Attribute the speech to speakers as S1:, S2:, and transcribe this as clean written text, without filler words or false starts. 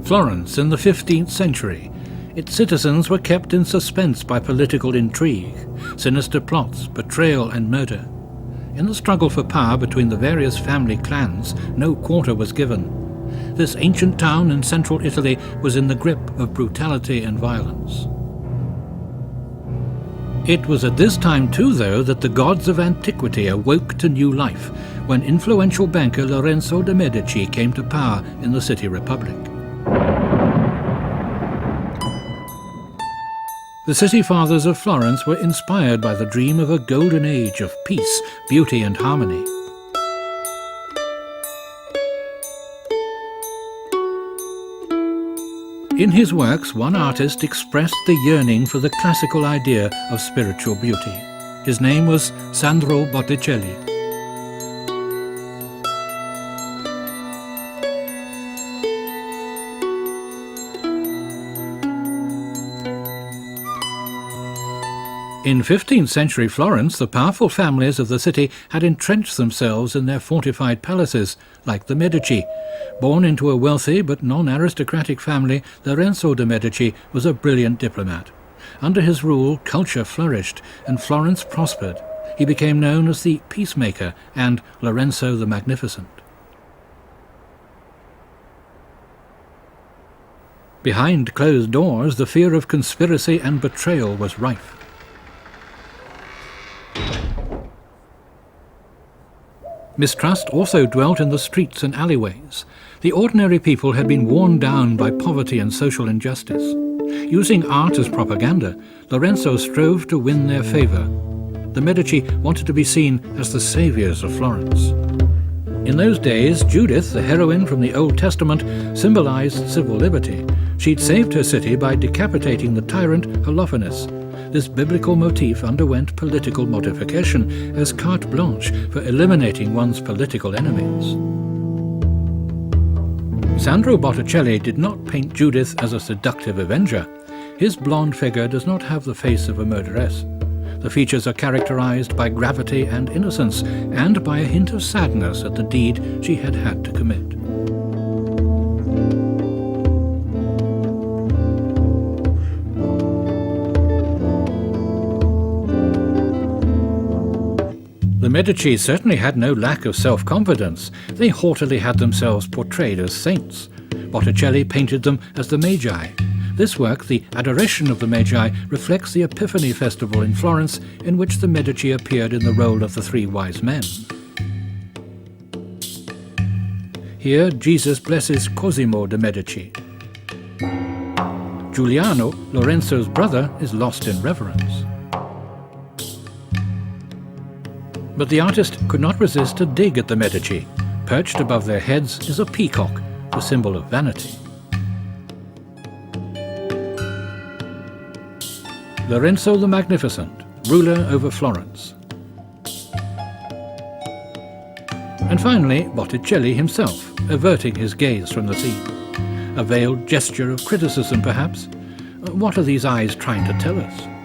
S1: Florence in the 15th century. Its citizens were kept in suspense by political intrigue, sinister plots, betrayal and murder. In the struggle for power between the various family clans, no quarter was given. This ancient town in central Italy was in the grip of brutality and violence. It was at this time too, though, that the gods of antiquity awoke to new life, when influential banker Lorenzo de' Medici came to power in the city republic. The city fathers of Florence were inspired by the dream of a golden age of peace, beauty and harmony. In his works, one artist expressed the yearning for the classical idea of spiritual beauty. His name was Sandro Botticelli. In 15th century Florence, the powerful families of the city had entrenched themselves in their fortified palaces, like the Medici. Born into a wealthy but non-aristocratic family, Lorenzo de' Medici was a brilliant diplomat. Under his rule, culture flourished and Florence prospered. He became known as the Peacemaker and Lorenzo the Magnificent. Behind closed doors, the fear of conspiracy and betrayal was rife. Mistrust also dwelt in the streets and alleyways. The ordinary people had been worn down by poverty and social injustice. Using art as propaganda, Lorenzo strove to win their favour. The Medici wanted to be seen as the saviours of Florence. In those days, Judith, the heroine from the Old Testament, symbolised civil liberty. She'd saved her city by decapitating the tyrant Holofernes. This biblical motif underwent political modification as carte blanche for eliminating one's political enemies. Sandro Botticelli did not paint Judith as a seductive avenger. His blonde figure does not have the face of a murderess. The features are characterized by gravity and innocence, and by a hint of sadness at the deed she had had to commit. The Medici certainly had no lack of self-confidence. They haughtily had themselves portrayed as saints. Botticelli painted them as the Magi. This work, The Adoration of the Magi, reflects the Epiphany festival in Florence, in which the Medici appeared in the role of the three wise men. Here, Jesus blesses Cosimo de' Medici. Giuliano, Lorenzo's brother, is lost in reverence. But the artist could not resist a dig at the Medici. Perched above their heads is a peacock, the symbol of vanity. Lorenzo the Magnificent, ruler over Florence. And finally, Botticelli himself, averting his gaze from the scene. A veiled gesture of criticism, perhaps. What are these eyes trying to tell us?